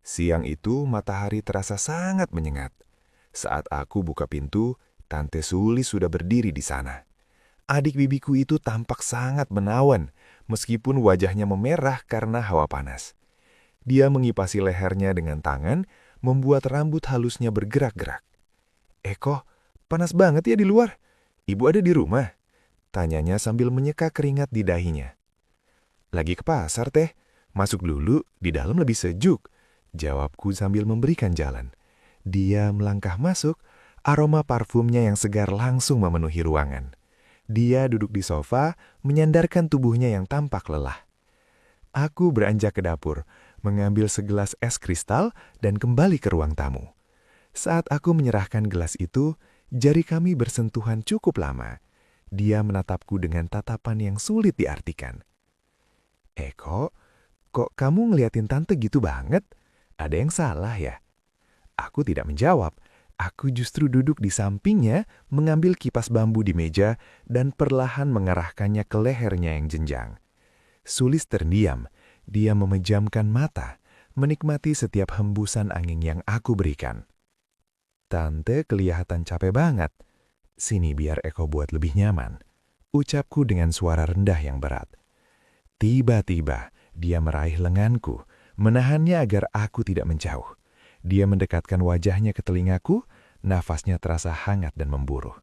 Siang itu matahari terasa sangat menyengat. Saat aku buka pintu, Tante Sulis sudah berdiri di sana. Adik bibiku itu tampak sangat menawan, meskipun wajahnya memerah karena hawa panas. Dia mengipasi lehernya dengan tangan, membuat rambut halusnya bergerak-gerak. "Eko, panas banget ya di luar. Ibu ada di rumah?" tanyanya sambil menyeka keringat di dahinya. "Lagi ke pasar, Teh. Masuk dulu, di dalam lebih sejuk," jawabku sambil memberikan jalan. Dia melangkah masuk, aroma parfumnya yang segar langsung memenuhi ruangan. Dia duduk di sofa, menyandarkan tubuhnya yang tampak lelah. Aku beranjak ke dapur, mengambil segelas es kristal dan kembali ke ruang tamu. Saat aku menyerahkan gelas itu, jari kami bersentuhan cukup lama. Dia menatapku dengan tatapan yang sulit diartikan. "Eko, kok kamu ngeliatin tante gitu banget? Ada yang salah ya?" Aku tidak menjawab. Aku justru duduk di sampingnya, mengambil kipas bambu di meja dan perlahan mengarahkannya ke lehernya yang jenjang. Sulis terdiam. Dia memejamkan mata, menikmati setiap hembusan angin yang aku berikan. "Tante kelihatan capek banget. Sini biar Eko buat lebih nyaman," ucapku dengan suara rendah yang berat. Tiba-tiba, dia meraih lenganku, menahannya agar aku tidak menjauh. Dia mendekatkan wajahnya ke telingaku, nafasnya terasa hangat dan memburuh.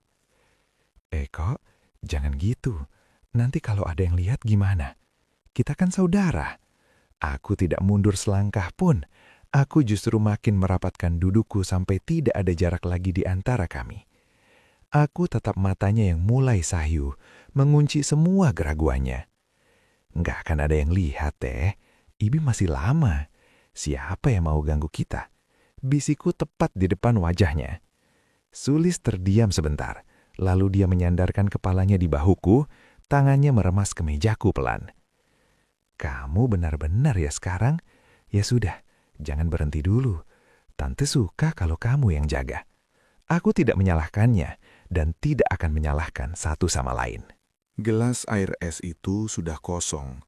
"Eko, jangan gitu. Nanti kalau ada yang lihat gimana? Kita kan saudara." Aku tidak mundur selangkah pun. Aku justru makin merapatkan dudukku sampai tidak ada jarak lagi di antara kami. Aku tatap matanya yang mulai sayu, mengunci semua keraguannya. "Nggak akan ada yang lihat, Teh. Ibi masih lama. Siapa yang mau ganggu kita?" Bisikku tepat di depan wajahnya. Sulis terdiam sebentar, lalu dia menyandarkan kepalanya di bahuku, tangannya meremas ke mejaku pelan. "Kamu benar-benar ya sekarang? Ya sudah, jangan berhenti dulu. Tante suka kalau kamu yang jaga." Aku tidak menyalahkannya dan tidak akan menyalahkan satu sama lain. Gelas air es itu sudah kosong,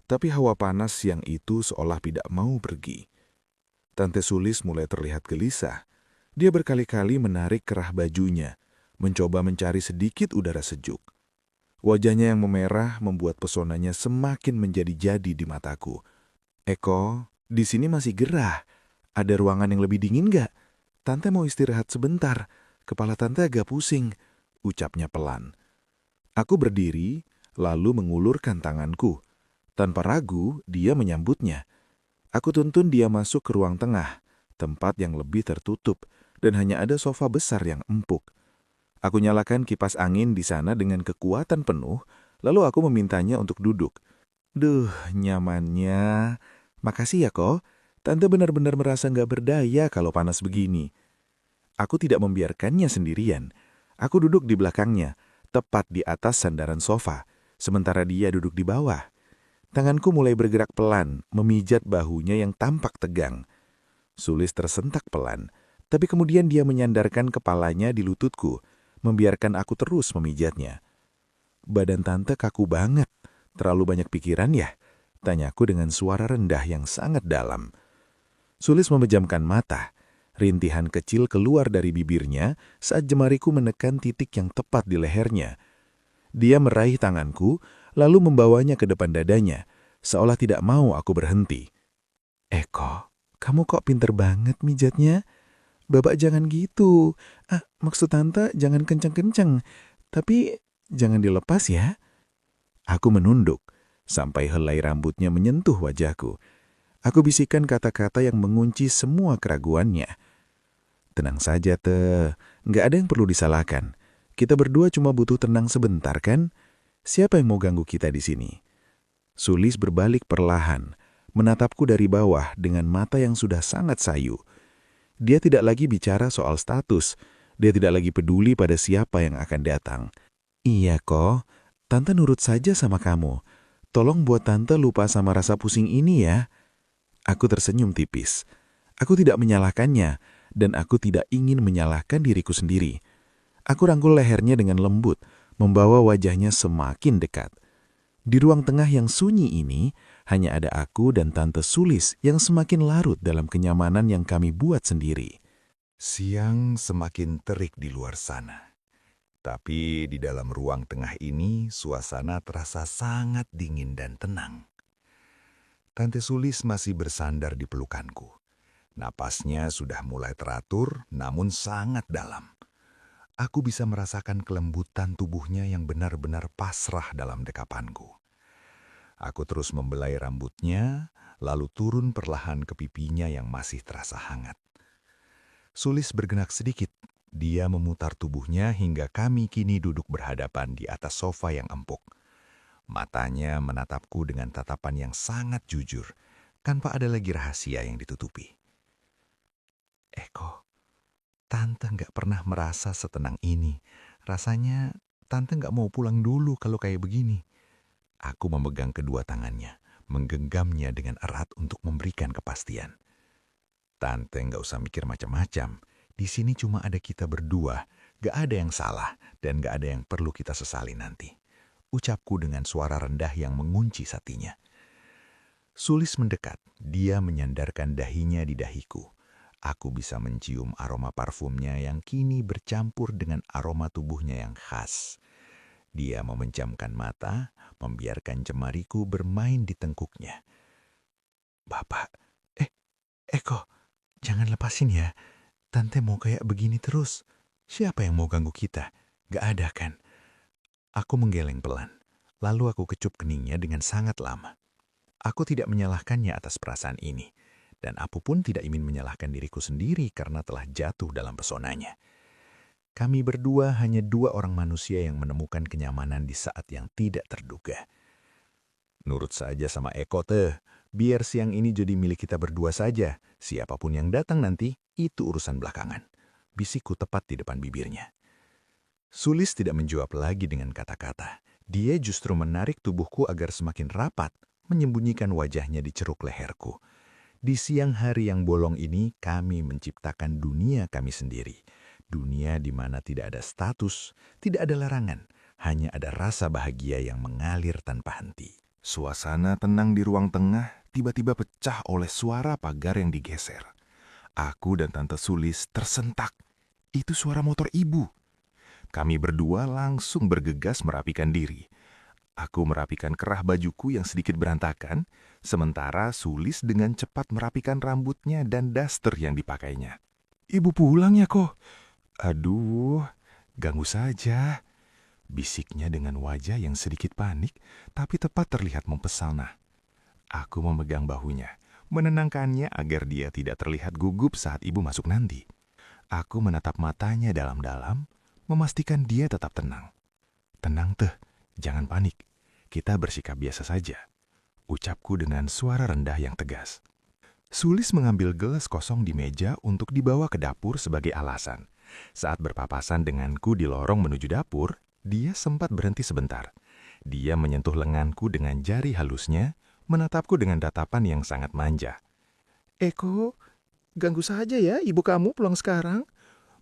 tapi hawa panas siang itu seolah tidak mau pergi. Tante Sulis mulai terlihat gelisah. Dia berkali-kali menarik kerah bajunya, mencoba mencari sedikit udara sejuk. Wajahnya yang memerah membuat pesonanya semakin menjadi-jadi di mataku. "Eko, di sini masih gerah. Ada ruangan yang lebih dingin gak? Tante mau istirahat sebentar. Kepala tante agak pusing," ucapnya pelan. Aku berdiri, lalu mengulurkan tanganku. Tanpa ragu, dia menyambutnya. Aku tuntun dia masuk ke ruang tengah, tempat yang lebih tertutup, dan hanya ada sofa besar yang empuk. Aku nyalakan kipas angin di sana dengan kekuatan penuh, lalu aku memintanya untuk duduk. "Duh, nyamannya. Makasih ya, Ko. Tante benar-benar merasa nggak berdaya kalau panas begini." Aku tidak membiarkannya sendirian. Aku duduk di belakangnya, tepat di atas sandaran sofa, sementara dia duduk di bawah. Tanganku mulai bergerak pelan, memijat bahunya yang tampak tegang. Sulis tersentak pelan, tapi kemudian dia menyandarkan kepalanya di lututku, membiarkan aku terus memijatnya. "Badan tante kaku banget, terlalu banyak pikiran ya?" tanyaku dengan suara rendah yang sangat dalam. Sulis memejamkan mata. Rintihan kecil keluar dari bibirnya saat jemariku menekan titik yang tepat di lehernya. Dia meraih tanganku, lalu membawanya ke depan dadanya, seolah tidak mau aku berhenti. "Eko, kamu kok pinter banget mijatnya? Babak jangan gitu. Maksud tante jangan kenceng-kenceng, tapi jangan dilepas ya." Aku menunduk, sampai helai rambutnya menyentuh wajahku. Aku bisikan kata-kata yang mengunci semua keraguannya. "Tenang saja, Teh. Nggak ada yang perlu disalahkan. Kita berdua cuma butuh tenang sebentar, kan? Siapa yang mau ganggu kita di sini?" Sulis berbalik perlahan, menatapku dari bawah dengan mata yang sudah sangat sayu. Dia tidak lagi bicara soal status. Dia tidak lagi peduli pada siapa yang akan datang. "Iya, Ko. Tante nurut saja sama kamu. Tolong buat tante lupa sama rasa pusing ini ya." Aku tersenyum tipis. Aku tidak menyalahkannya, dan aku tidak ingin menyalahkan diriku sendiri. Aku rangkul lehernya dengan lembut, membawa wajahnya semakin dekat. Di ruang tengah yang sunyi ini, Hanya ada aku dan Tante Sulis yang semakin larut dalam kenyamanan yang kami buat sendiri. Siang semakin terik di luar sana. Tapi di dalam ruang tengah ini, suasana terasa sangat dingin dan tenang. Tante Sulis masih bersandar di pelukanku. Napasnya sudah mulai teratur, namun sangat dalam. Aku bisa merasakan kelembutan tubuhnya yang benar-benar pasrah dalam dekapanku. Aku terus membelai rambutnya, lalu turun perlahan ke pipinya yang masih terasa hangat. Sulis bergenak sedikit. Dia memutar tubuhnya hingga kami kini duduk berhadapan di atas sofa yang empuk. Matanya menatapku dengan tatapan yang sangat jujur, tanpa ada lagi rahasia yang ditutupi. Eko, Tante nggak pernah merasa setenang ini. Rasanya Tante nggak mau pulang dulu kalau kayak begini. Aku memegang kedua tangannya, menggenggamnya dengan erat untuk memberikan kepastian. Tante nggak usah mikir macam-macam. Di sini cuma ada kita berdua, gak ada yang salah dan gak ada yang perlu kita sesali nanti. Ucapku dengan suara rendah yang mengunci hatinya. Sulis mendekat, dia menyandarkan dahinya di dahiku. Aku bisa mencium aroma parfumnya yang kini bercampur dengan aroma tubuhnya yang khas. Dia memejamkan mata, membiarkan jemariku bermain di tengkuknya. Bapak, Eko, jangan lepasin ya. Tante mau kayak begini terus. Siapa yang mau ganggu kita? Gak ada kan? Aku menggeleng pelan. Lalu aku kecup keningnya dengan sangat lama. Aku tidak menyalahkannya atas perasaan ini. Dan aku pun tidak ingin menyalahkan diriku sendiri karena telah jatuh dalam pesonanya. Kami berdua hanya dua orang manusia yang menemukan kenyamanan di saat yang tidak terduga. Nurut saja sama Eko teh. Biar siang ini jadi milik kita berdua saja. Siapapun yang datang nanti, itu urusan belakangan. Bisikku tepat di depan bibirnya. Sulis tidak menjawab lagi dengan kata-kata. Dia justru menarik tubuhku agar semakin rapat, menyembunyikan wajahnya di ceruk leherku. Di siang hari yang bolong ini, kami menciptakan dunia kami sendiri. Dunia di mana tidak ada status, tidak ada larangan, hanya ada rasa bahagia yang mengalir tanpa henti. Suasana tenang di ruang tengah tiba-tiba pecah oleh suara pagar yang digeser. Aku dan Tante Sulis tersentak. Itu suara motor ibu. Kami berdua langsung bergegas merapikan diri. Aku merapikan kerah bajuku yang sedikit berantakan, sementara Sulis dengan cepat merapikan rambutnya dan daster yang dipakainya. Ibu pulang ya kok? Aduh, ganggu saja. Bisiknya dengan wajah yang sedikit panik, tapi tepat terlihat mempesona. Aku memegang bahunya, menenangkannya agar dia tidak terlihat gugup saat ibu masuk nanti. Aku menatap matanya dalam-dalam, memastikan dia tetap tenang. Tenang teh, jangan panik. Kita bersikap biasa saja. Ucapku dengan suara rendah yang tegas. Sulis mengambil gelas kosong di meja untuk dibawa ke dapur sebagai alasan. Saat berpapasan denganku di lorong menuju dapur, dia sempat berhenti sebentar. Dia menyentuh lenganku dengan jari halusnya, menatapku dengan tatapan yang sangat manja. Eko, ganggu saja ya ibu kamu pulang sekarang.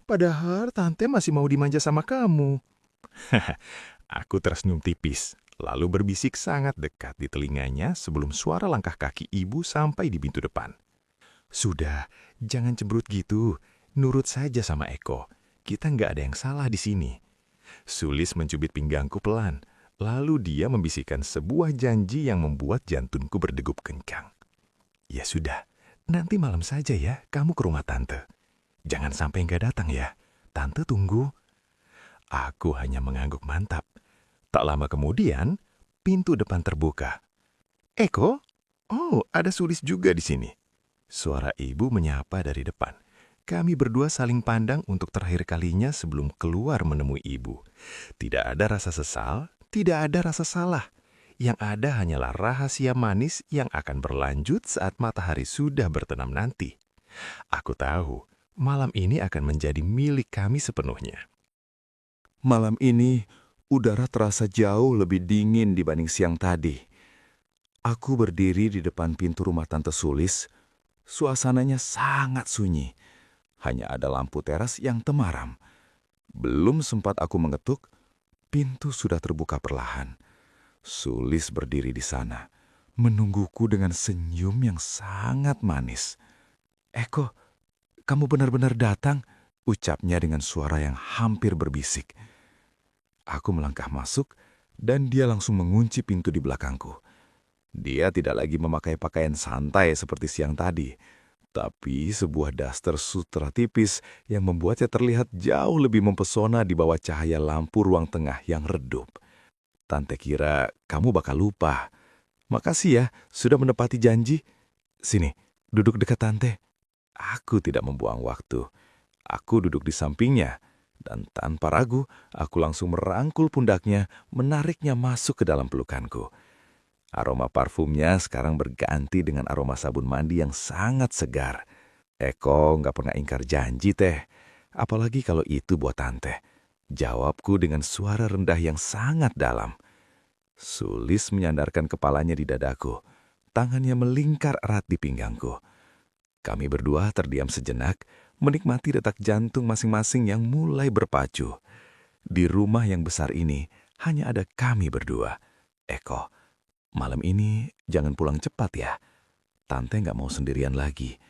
Padahal tante masih mau dimanja sama kamu. Aku tersenyum tipis, lalu berbisik sangat dekat di telinganya sebelum suara langkah kaki ibu sampai di pintu depan. Sudah, jangan cemberut gitu. Nurut saja sama Eko. Kita nggak ada yang salah di sini. Sulis mencubit pinggangku pelan, lalu dia membisikkan sebuah janji yang membuat jantungku berdegup kencang. Ya sudah, nanti malam saja ya kamu ke rumah tante. Jangan sampai nggak datang ya, tante tunggu. Aku hanya mengangguk mantap. Tak lama kemudian, pintu depan terbuka. Eko? Oh, ada Sulis juga di sini. Suara ibu menyapa dari depan. Kami berdua saling pandang untuk terakhir kalinya sebelum keluar menemui ibu. Tidak ada rasa sesal, tidak ada rasa salah. Yang ada hanyalah rahasia manis yang akan berlanjut saat matahari sudah bertenam nanti. Aku tahu, malam ini akan menjadi milik kami sepenuhnya. Malam ini, udara terasa jauh lebih dingin dibanding siang tadi. Aku berdiri di depan pintu rumah Tante Sulis. Suasananya sangat sunyi. Hanya ada lampu teras yang temaram. Belum sempat aku mengetuk, pintu sudah terbuka perlahan. Sulis berdiri di sana, menungguku dengan senyum yang sangat manis. "Eko, kamu benar-benar datang," ucapnya dengan suara yang hampir berbisik. Aku melangkah masuk dan dia langsung mengunci pintu di belakangku. Dia tidak lagi memakai pakaian santai seperti siang tadi, tapi sebuah daster sutra tipis yang membuatnya terlihat jauh lebih mempesona di bawah cahaya lampu ruang tengah yang redup. "Tante kira kamu bakal lupa. Makasih ya, sudah menepati janji. Sini, duduk dekat tante." Aku tidak membuang waktu. Aku duduk di sampingnya, dan tanpa ragu, aku langsung merangkul pundaknya, menariknya masuk ke dalam pelukanku. Aroma parfumnya sekarang berganti dengan aroma sabun mandi yang sangat segar. "Eko nggak pernah ingkar janji, Teh. Apalagi kalau itu buat tante." Jawabku dengan suara rendah yang sangat dalam. Sulis menyandarkan kepalanya di dadaku. Tangannya melingkar erat di pinggangku. Kami berdua terdiam sejenak, menikmati detak jantung masing-masing yang mulai berpacu. Di rumah yang besar ini, hanya ada kami berdua. "Eko, malam ini jangan pulang cepat ya. Tante nggak mau sendirian lagi.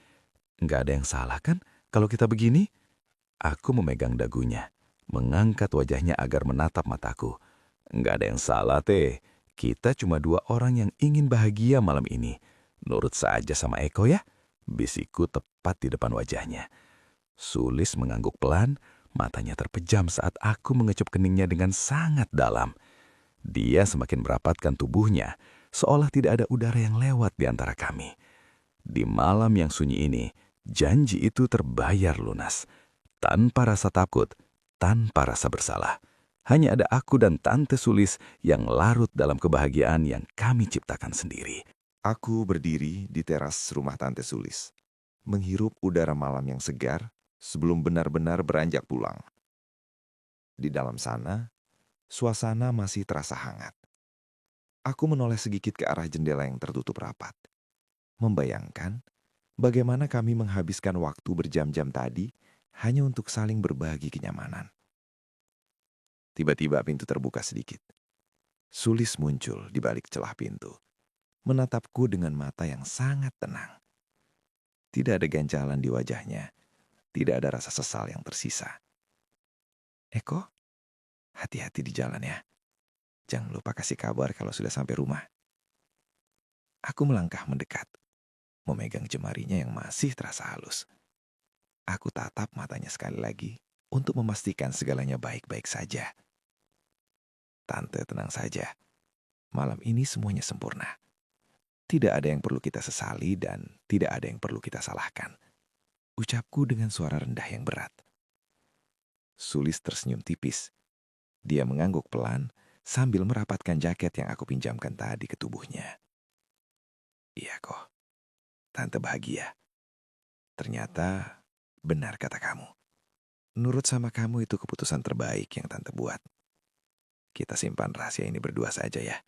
Nggak ada yang salah kan kalau kita begini?" Aku memegang dagunya, mengangkat wajahnya agar menatap mataku. "Nggak ada yang salah, Teh. Kita cuma dua orang yang ingin bahagia malam ini. Nurut saja sama Eko ya," bisikku tepat di depan wajahnya. Sulis mengangguk pelan, matanya terpejam saat aku mengecup keningnya dengan sangat dalam. Dia semakin merapatkan tubuhnya, seolah tidak ada udara yang lewat di antara kami. Di malam yang sunyi ini, janji itu terbayar lunas. Tanpa rasa takut, tanpa rasa bersalah. Hanya ada aku dan Tante Sulis yang larut dalam kebahagiaan yang kami ciptakan sendiri. Aku berdiri di teras rumah Tante Sulis, menghirup udara malam yang segar sebelum benar-benar beranjak pulang. Di dalam sana, suasana masih terasa hangat. Aku menoleh sedikit ke arah jendela yang tertutup rapat, membayangkan bagaimana kami menghabiskan waktu berjam-jam tadi hanya untuk saling berbagi kenyamanan. Tiba-tiba pintu terbuka sedikit. Sulis muncul di balik celah pintu, menatapku dengan mata yang sangat tenang. Tidak ada ganjalan di wajahnya, tidak ada rasa sesal yang tersisa. "Eko, hati-hati di jalan ya. Jangan lupa kasih kabar kalau sudah sampai rumah." Aku melangkah mendekat, memegang jemarinya yang masih terasa halus. Aku tatap matanya sekali lagi untuk memastikan segalanya baik-baik saja. "Tante, tenang saja. Malam ini semuanya sempurna. Tidak ada yang perlu kita sesali dan tidak ada yang perlu kita salahkan," ucapku dengan suara rendah yang berat. Sulis tersenyum tipis. Dia mengangguk pelan sambil merapatkan jaket yang aku pinjamkan tadi ke tubuhnya. "Iya kok, Tante bahagia. Ternyata benar kata kamu. Nurut sama kamu itu keputusan terbaik yang Tante buat. Kita simpan rahasia ini berdua saja ya."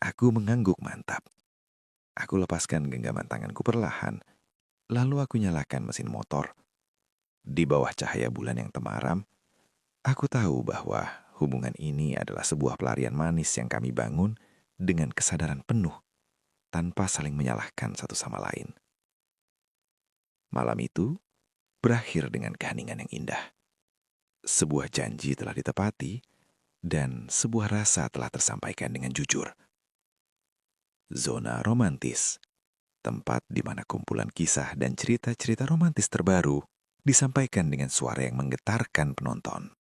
Aku mengangguk mantap. Aku lepaskan genggaman tanganku perlahan, lalu aku nyalakan mesin motor. Di bawah cahaya bulan yang temaram, aku tahu bahwa hubungan ini adalah sebuah pelarian manis yang kami bangun dengan kesadaran penuh, tanpa saling menyalahkan satu sama lain. Malam itu berakhir dengan keheningan yang indah. Sebuah janji telah ditepati, dan sebuah rasa telah tersampaikan dengan jujur. Zona romantis, tempat di mana kumpulan kisah dan cerita-cerita romantis terbaru disampaikan dengan suara yang menggetarkan penonton.